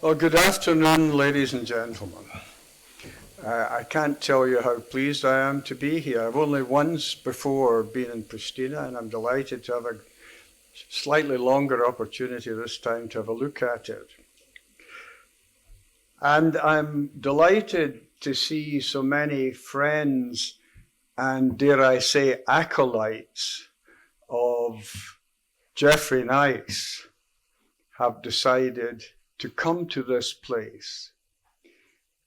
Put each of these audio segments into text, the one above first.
Well, good afternoon, ladies and gentlemen. I can't tell you how pleased I am to be here. I've only once before been in Pristina, and I'm delighted to have a slightly longer opportunity this time to have a look at it. And I'm delighted to see so many friends and, dare I say, acolytes of Geoffrey Nice have decided to come to this place.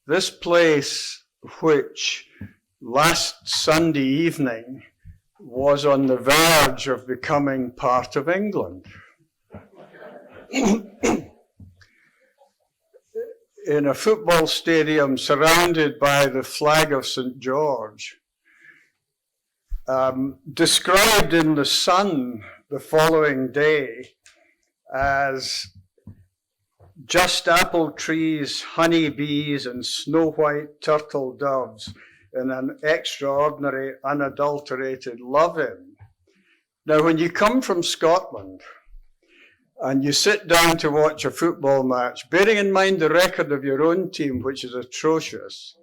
This place which last Sunday evening was on the verge of becoming part of England. In a football stadium surrounded by the flag of St. George, described in the Sun the following day as just apple trees, honey bees, and snow-white turtle doves in an extraordinary, unadulterated love-in. Now, when you come from Scotland and you sit down to watch a football match, bearing in mind the record of your own team, which is atrocious,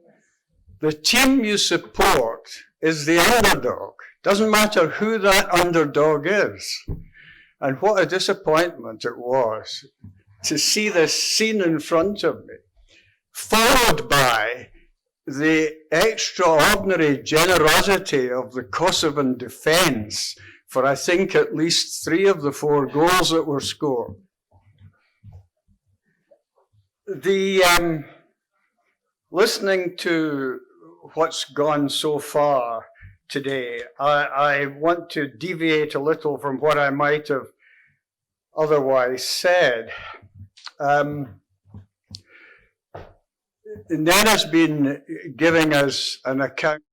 the team you support is the underdog. Doesn't matter who that underdog is. And what a disappointment it was to see this scene in front of me, followed by the extraordinary generosity of the Kosovan defense for, I think, at least 3 of the 4 goals that were scored. Listening to what's gone so far today, I want to deviate a little from what I might have otherwise said. Nana's been giving us an account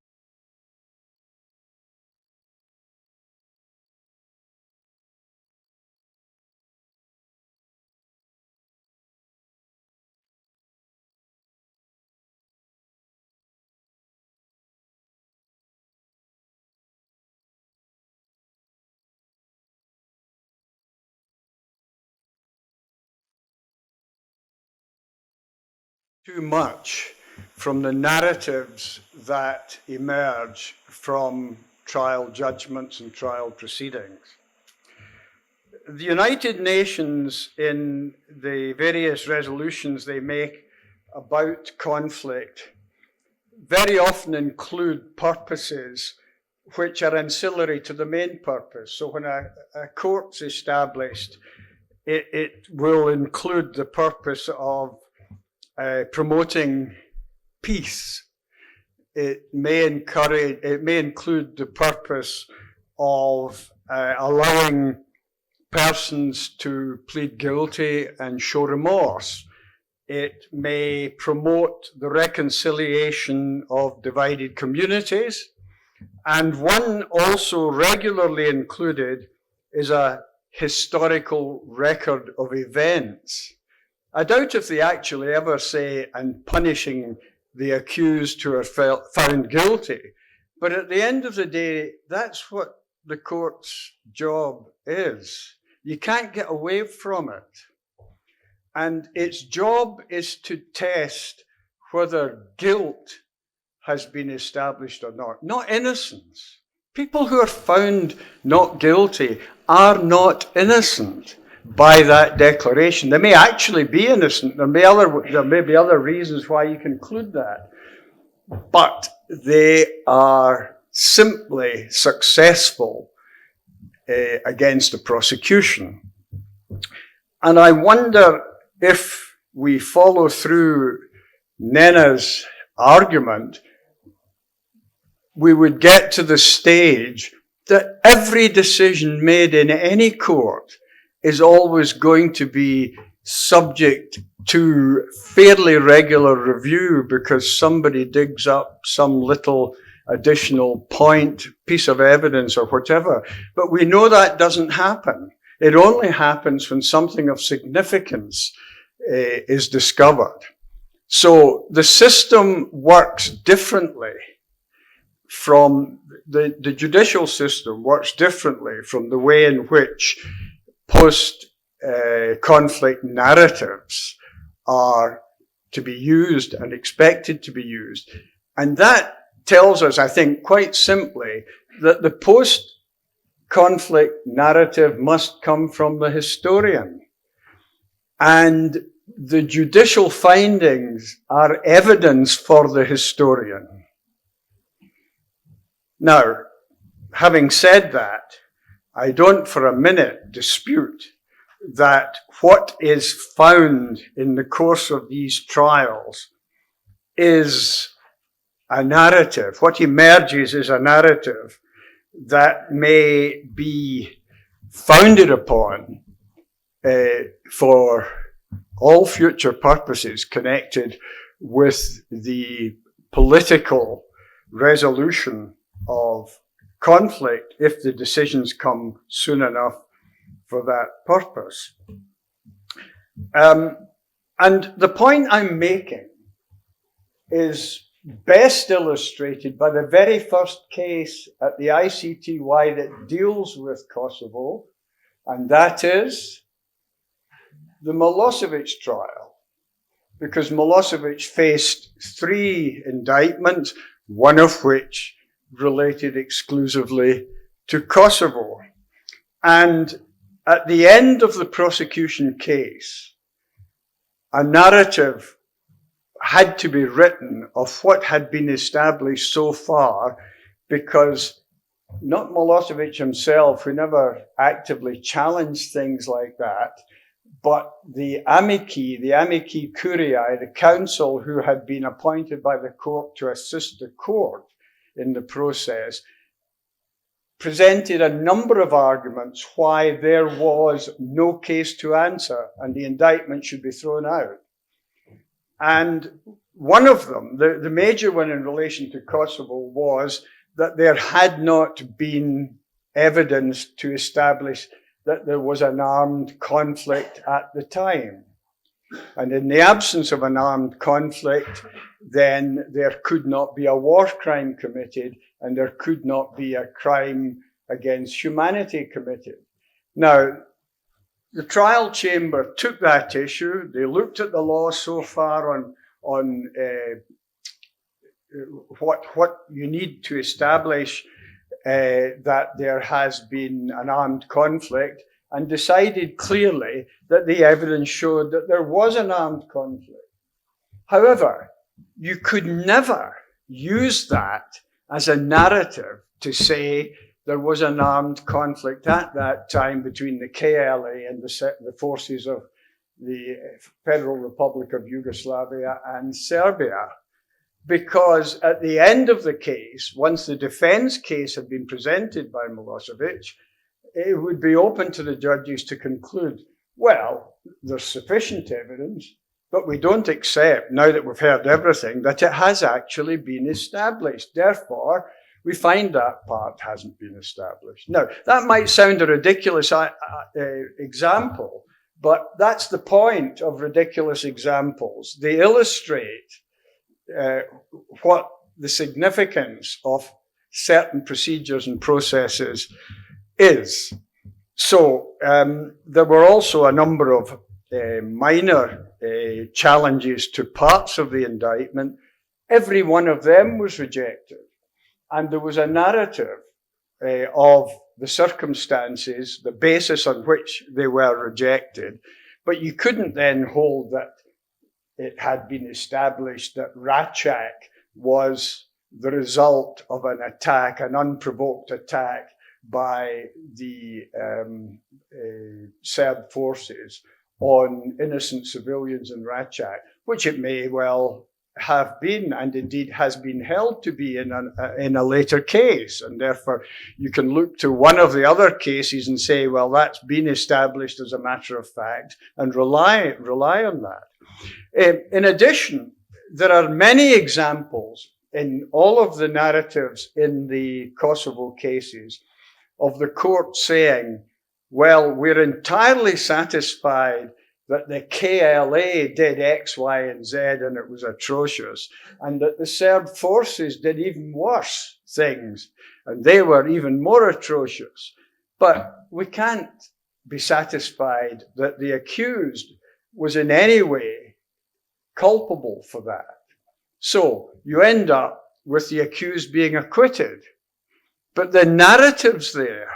too much from the narratives that emerge from trial judgments and trial proceedings. The United Nations, in the various resolutions they make about conflict, very often include purposes which are ancillary to the main purpose. So when a court's established, it will include the purpose of promoting peace. It may include the purpose of allowing persons to plead guilty and show remorse. It may promote the reconciliation of divided communities. And one also regularly included is a historical record of events. I doubt if they actually ever say, and punishing the accused who are found guilty. But at the end of the day, that's what the court's job is. You can't get away from it. And its job is to test whether guilt has been established or not innocence. People who are found not guilty are not innocent by that declaration. They may actually be innocent. There may be other reasons why you conclude that. But they are simply successful against a prosecution. And I wonder if we follow through Nena's argument, we would get to the stage that every decision made in any court is always going to be subject to fairly regular review because somebody digs up some little additional piece of evidence or whatever. But we know that doesn't happen. It only happens when something of significance is discovered. So the system works differently from the judicial system works differently from the way in which post-conflict narratives are to be used and expected to be used. And that tells us, I think, quite simply, that the post-conflict narrative must come from the historian. And the judicial findings are evidence for the historian. Now, having said that, I don't for a minute dispute that what is found in the course of these trials is a narrative. What emerges is a narrative that may be founded upon for all future purposes connected with the political resolution of conflict if the decisions come soon enough for that purpose. And the point I'm making is best illustrated by the very first case at the ICTY that deals with Kosovo, and that is the Milošević trial. Because Milošević faced 3 indictments, one of which related exclusively to Kosovo. And at the end of the prosecution case, a narrative had to be written of what had been established so far, because not Milošević himself, who never actively challenged things like that, but the amici curiae, the counsel who had been appointed by the court to assist the court in the process, presented a number of arguments why there was no case to answer and the indictment should be thrown out. And one of them, the major one in relation to Kosovo, was that there had not been evidence to establish that there was an armed conflict at the time. And in the absence of an armed conflict, then there could not be a war crime committed, and there could not be a crime against humanity committed. Now, the trial chamber took that issue. They looked at the law so far on what you need to establish that there has been an armed conflict, and decided clearly that the evidence showed that there was an armed conflict. However, you could never use that as a narrative to say there was an armed conflict at that time between the KLA and the forces of the Federal Republic of Yugoslavia and Serbia. Because at the end of the case, once the defense case had been presented by Milošević, it would be open to the judges to conclude, well, there's sufficient evidence, but we don't accept, now that we've heard everything, that it has actually been established. Therefore, we find that part hasn't been established. Now, that might sound a ridiculous example, but that's the point of ridiculous examples. They illustrate what the significance of certain procedures and processes is. So there were also a number of minor challenges to parts of the indictment. Every one of them was rejected. And there was a narrative of the circumstances, the basis on which they were rejected. But you couldn't then hold that it had been established that Račak was the result of an attack, an unprovoked attack by the Serb forces on innocent civilians in Račak, which it may well have been, and indeed has been held to be in a later case. And therefore, you can look to one of the other cases and say, well, that's been established as a matter of fact, and rely on that. In addition, there are many examples in all of the narratives in the Kosovo cases of the court saying, well, we're entirely satisfied that the KLA did X, Y, and Z, and it was atrocious, and that the Serb forces did even worse things, and they were even more atrocious. But we can't be satisfied that the accused was in any way culpable for that. So you end up with the accused being acquitted, but the narrative's there.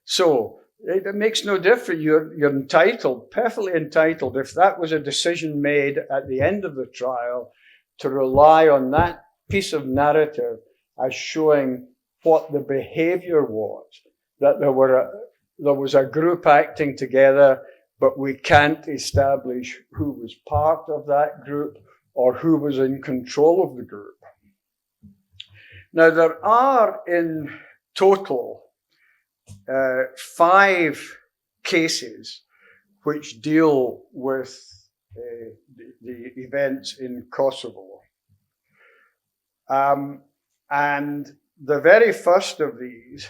So it makes no difference. You're entitled, perfectly entitled, if that was a decision made at the end of the trial, to rely on that piece of narrative as showing what the behavior was, that there was a group acting together, but we can't establish who was part of that group or who was in control of the group. Now, there are in total 5 cases which deal with the events in Kosovo. And the very first of these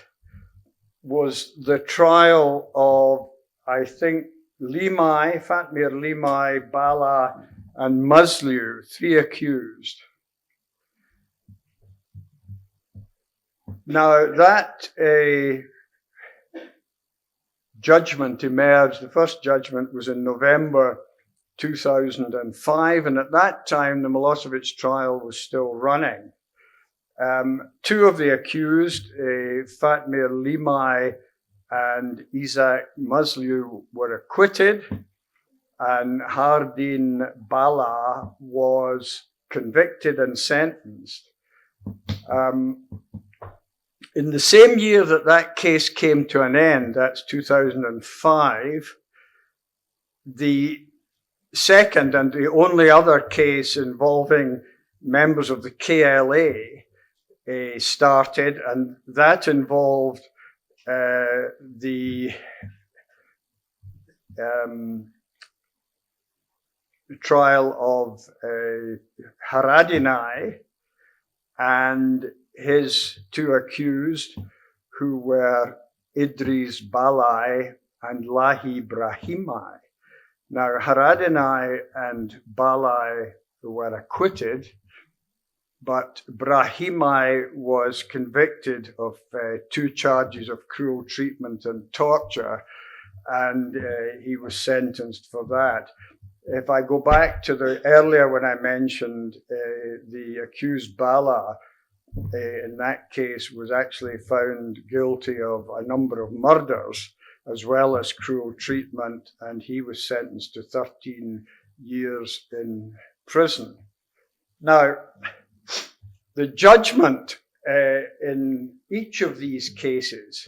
was the trial of, I think, Limaj, Fatmir Limaj, Bala, and Musliu, 3 accused. Now, that judgment emerged. The first judgment was in November 2005, and at that time, the Milošević trial was still running. 2 of the accused, Fatmir Limaj and Isak Musliu, were acquitted, and Haradinaj Bala was convicted and sentenced. In the same year that that case came to an end, that's 2005, the second and the only other case involving members of the KLA started, and that involved the trial of Haradinaj and his 2 accused, who were Idris Balai and Lahi Brahimaj. Now, Haradinaj and Balai were acquitted, but Brahimaj was convicted of 2 charges of cruel treatment and torture, and he was sentenced for that. If I go back to the earlier when I mentioned the accused Bala, in that case was actually found guilty of a number of murders as well as cruel treatment, and he was sentenced to 13 years in prison. Now, the judgment in each of these cases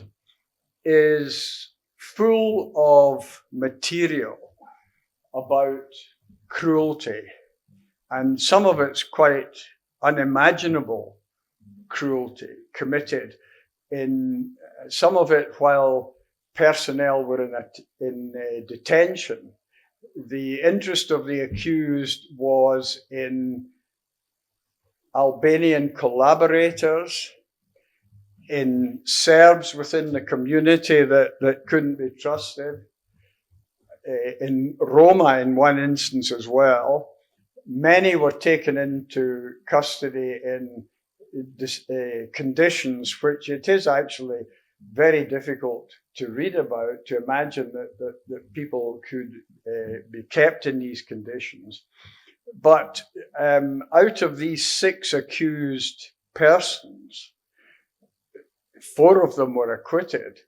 is full of material about cruelty, and some of it's quite unimaginable cruelty committed, in some of it while personnel were in detention. The interest of the accused was in Albanian collaborators, in Serbs within the community that couldn't be trusted, in Roma in one instance as well. Many were taken into custody in conditions which it is actually very difficult to read about, to imagine that people could be kept in these conditions. But out of these 6 accused persons, 4 of them were acquitted.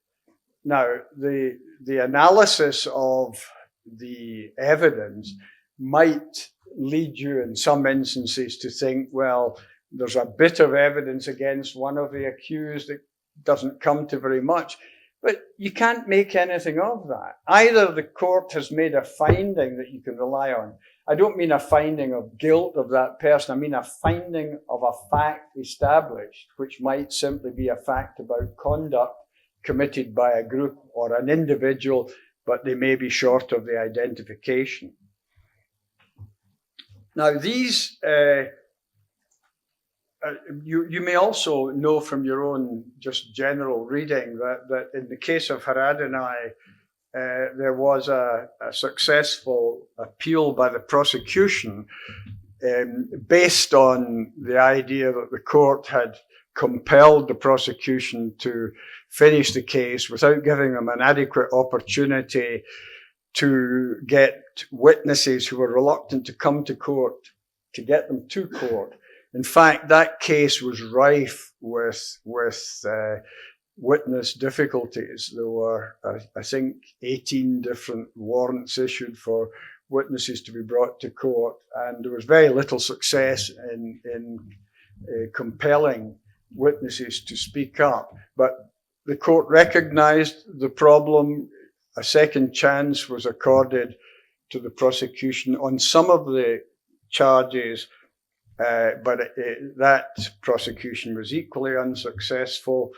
Now, the analysis of the evidence might lead you in some instances to think, well, there's a bit of evidence against one of the accused. It doesn't come to very much. But you can't make anything of that. Either the court has made a finding that you can rely on. I don't mean a finding of guilt of that person. I mean a finding of a fact established, which might simply be a fact about conduct committed by a group or an individual, but they may be short of the identification. Now, these, you may also know from your own just general reading that in the case of Haradinaj, there was a successful appeal by the prosecution based on the idea that the court had compelled the prosecution to finish the case without giving them an adequate opportunity to get witnesses who were reluctant to come to court, to get them to court. In fact, that case was rife with witness difficulties. There were, I think, 18 different warrants issued for witnesses to be brought to court, and there was very little success in compelling witnesses to speak up. But the court recognized the problem. A second chance was accorded to the prosecution on some of the charges, but that prosecution was equally unsuccessful.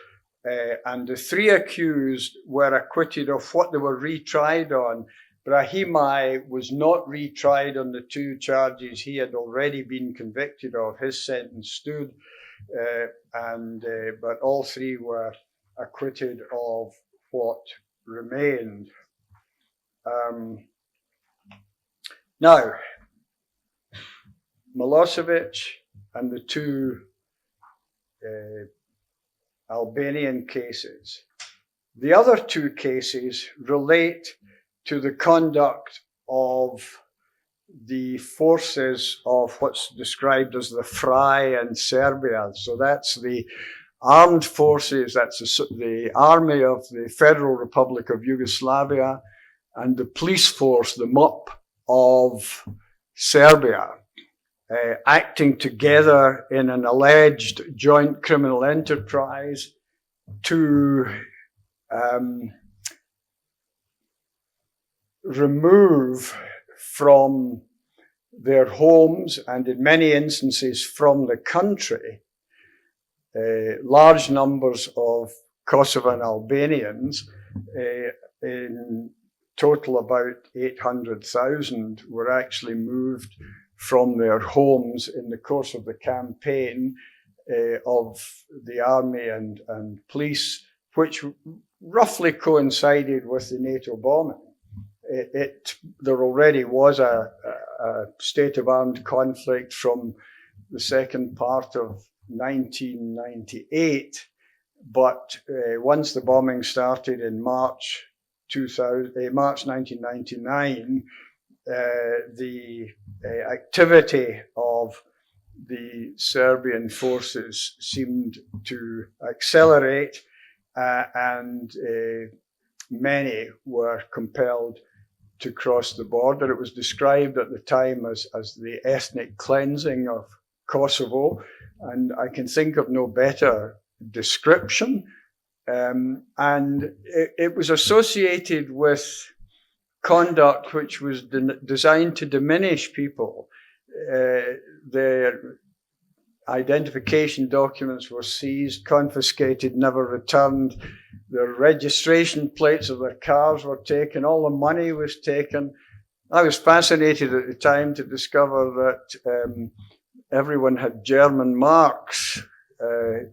And the three accused were acquitted of what they were retried on. Brahimaj was not retried on the two charges he had already been convicted of. His sentence stood, but all three were acquitted of what remained. Now, Milošević and the two Albanian cases. The other two cases relate to the conduct of the forces of what's described as the Fry in Serbia. So that's the armed forces, that's the army of the Federal Republic of Yugoslavia, and the police force, the MUP of Serbia, acting together in an alleged joint criminal enterprise to remove from their homes, and in many instances from the country, large numbers of Kosovan Albanians. In total, about 800,000 were actually moved from their homes in the course of the campaign of the army and police, which roughly coincided with the NATO bombing. There already was a state of armed conflict from the second part of 1998, but once the bombing started in March 1999, the activity of the Serbian forces seemed to accelerate, and many were compelled to cross the border. It was described at the time as the ethnic cleansing of Kosovo, and I can think of no better description. And it was associated with conduct which was designed to diminish people. Their identification documents were seized, confiscated, never returned. Their registration plates of their cars were taken. All the money was taken. I was fascinated at the time to discover that everyone had German marks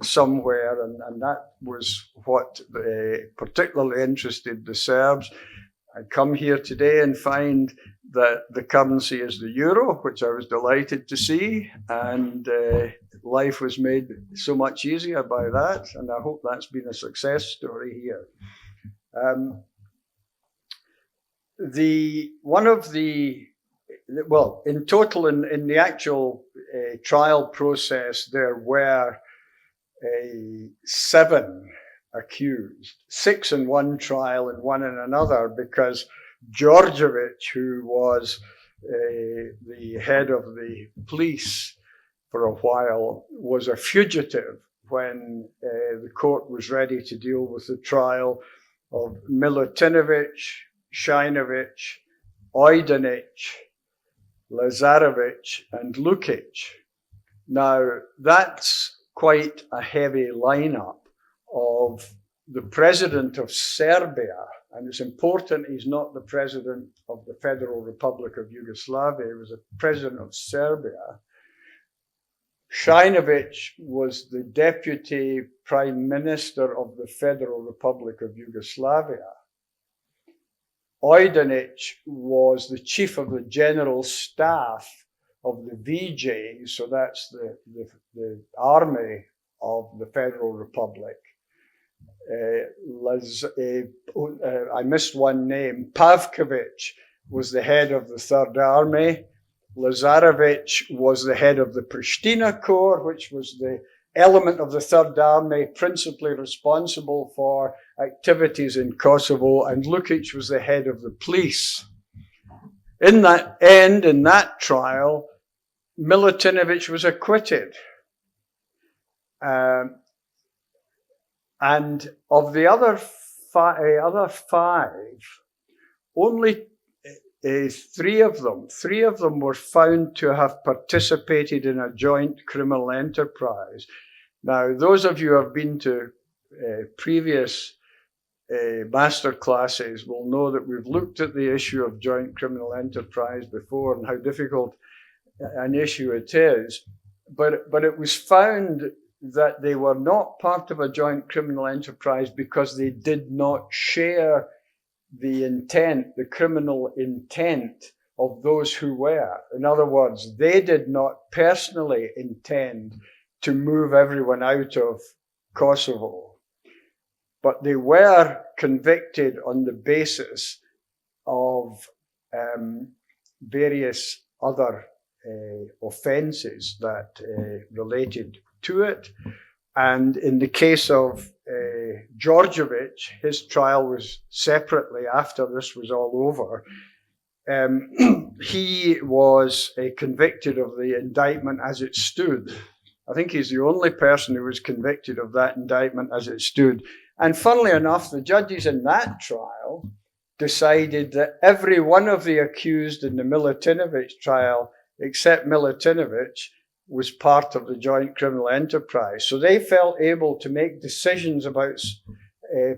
somewhere, and that was what particularly interested the Serbs. I come here today and find that the currency is the euro, which I was delighted to see, and life was made so much easier by that, and I hope that's been a success story here. In total, in the actual trial process, there were 7 accused, 6 in one trial and 1 in another, because Djordjević, who was the head of the police for a while, was a fugitive when the court was ready to deal with the trial of Milutinović, Šajnović, Haradinaj, Lazarević, and Lukic. Now, that's quite a heavy lineup of the president of Serbia, and it's important he's not the president of the Federal Republic of Yugoslavia, he was the president of Serbia. Šajnović was the deputy prime minister of the Federal Republic of Yugoslavia. Haradinaj was the chief of the general staff of the VJ, so that's the army of the Federal Republic. I missed one name, Pavković was the head of the Third Army. Lazarević was the head of the Pristina Corps, which was the element of the Third Army principally responsible for activities in Kosovo, and Lukic was the head of the police. In that trial, Milutinović was acquitted. And of the other five, only three of them were found to have participated in a joint criminal enterprise. Now, those of you who have been to previous master classes will know that we've looked at the issue of joint criminal enterprise before and how difficult an issue it is. But it was found that they were not part of a joint criminal enterprise because they did not share the intent, the criminal intent of those who were. In other words, they did not personally intend to move everyone out of Kosovo, but they were convicted on the basis of various other offences that related to it. And in the case of Djordjević, his trial was separately after this was all over. He was convicted of the indictment as it stood. I think he's the only person who was convicted of that indictment as it stood. And funnily enough, the judges in that trial decided that every one of the accused in the Milutinović trial, except Milutinović, was part of the joint criminal enterprise. So they felt able to make decisions about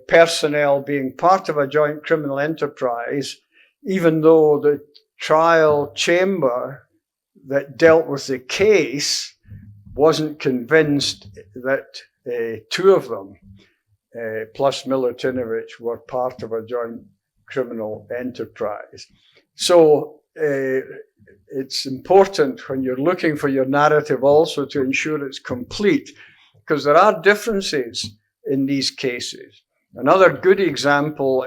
personnel being part of a joint criminal enterprise, even though the trial chamber that dealt with the case wasn't convinced that two of them, plus Milutinović, were part of a joint criminal enterprise. So it's important when you're looking for your narrative also to ensure it's complete, because there are differences in these cases. Another good example,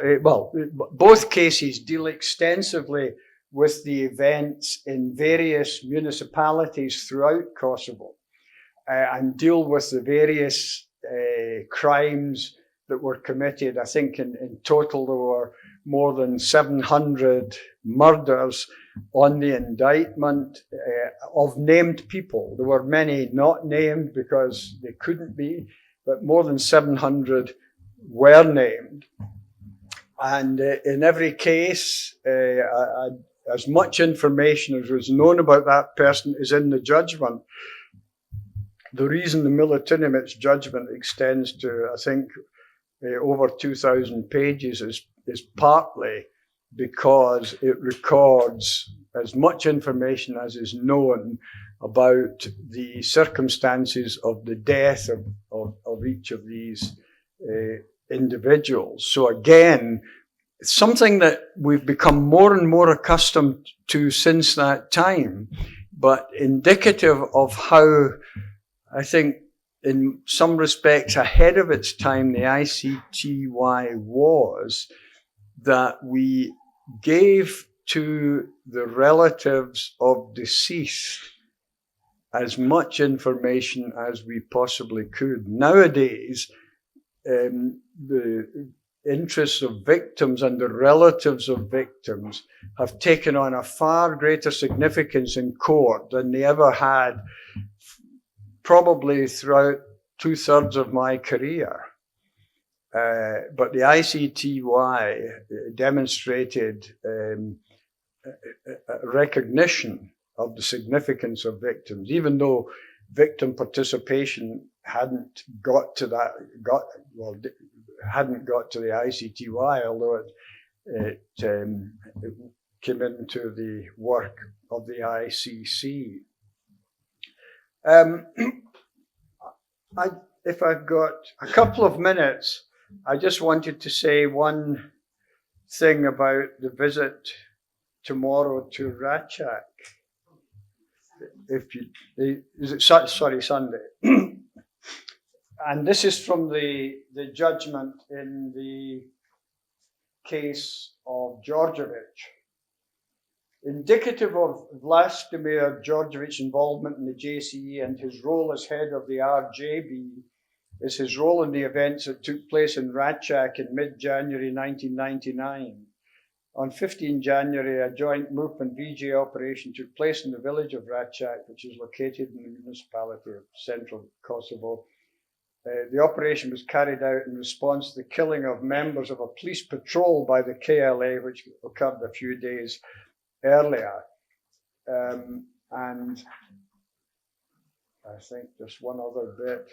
both cases deal extensively with the events in various municipalities throughout Kosovo and deal with the various crimes that were committed. I think in total there were more than 700 murders on the indictment of named people. There were many not named because they couldn't be, but more than 700 were named. And in every case, as much information as was known about that person is in the judgment. The reason the Milutinović judgment extends to, I think, over 2,000 pages is partly because it records as much information as is known about the circumstances of the death of each of these individuals. So again, it's something that we've become more and more accustomed to since that time, but indicative of how, I think, in some respects ahead of its time, the ICTY was, that we gave to the relatives of deceased as much information as we possibly could. Nowadays, the interests of victims and the relatives of victims have taken on a far greater significance in court than they ever had, probably throughout 2/3 of my career. But the ICTY demonstrated a recognition of the significance of victims, even though victim participation hadn't got to the ICTY, although it came into the work of the ICC. If I've got a couple of minutes, I just wanted to say one thing about the visit tomorrow to Rachak. Sunday. And this is from the judgment in the case of Djordjević. Indicative of Vladimir Djordjević's involvement in the JCE and his role as head of the RJB is his role in the events that took place in Račak in mid-January 1999. On 15 January, a joint MUP and VJ operation took place in the village of Račak, which is located in the municipality of central Kosovo. The operation was carried out in response to the killing of members of a police patrol by the KLA, which occurred a few days earlier. And I think just one other bit.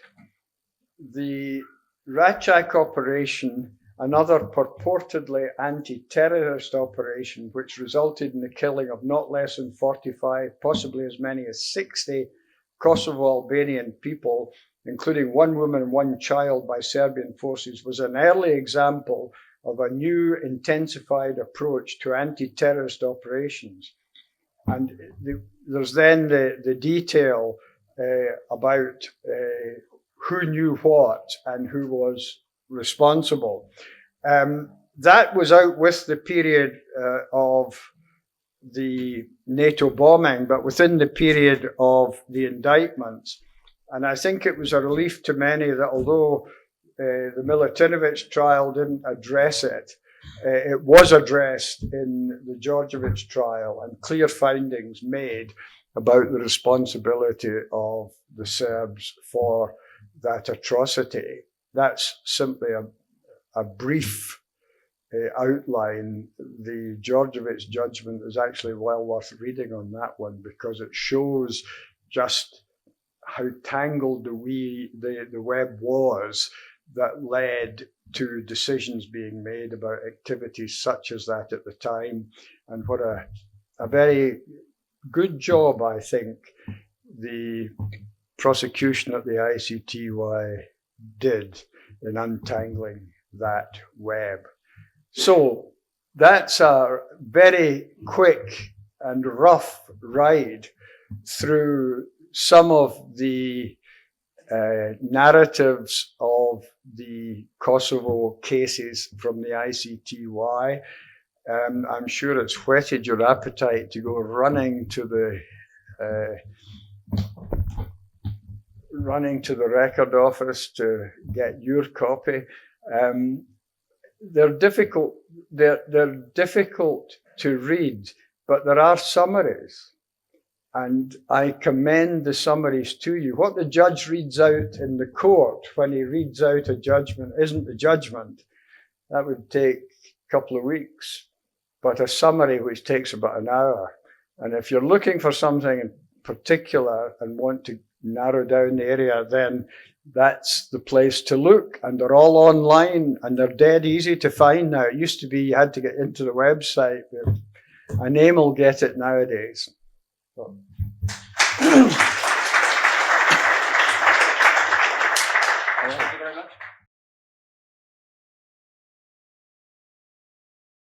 The Račak operation, another purportedly anti-terrorist operation, which resulted in the killing of not less than 45, possibly as many as 60 Kosovo Albanian people, including one woman and one child by Serbian forces, was an early example of a new intensified approach to anti-terrorist operations. And there's then the detail about who knew what and who was responsible. That was out with the period of the NATO bombing, but within the period of the indictments. And I think it was a relief to many that although the Milutinović trial didn't address it, it was addressed in the Djordjević trial and clear findings made about the responsibility of the Serbs for that atrocity. That's simply a brief outline. The Djordjević judgment is actually well worth reading on that one because it shows just how tangled the web was that led to decisions being made about activities such as that at the time, and what a very good job, I think, the prosecution at the ICTY did in untangling that web. So that's a very quick and rough ride through some of the narratives of the Kosovo cases from the ICTY. I'm sure it's whetted your appetite to go running to the record office to get your copy. They're difficult to read, but there are summaries. And I commend the summaries to you. What the judge reads out in the court when he reads out a judgment isn't the judgment. That would take a couple of weeks. But a summary which takes about an hour. And if you're looking for something in particular and want to narrow down the area, then that's the place to look. And they're all online and they're dead easy to find now. It used to be you had to get into the website. A name will get it nowadays. So.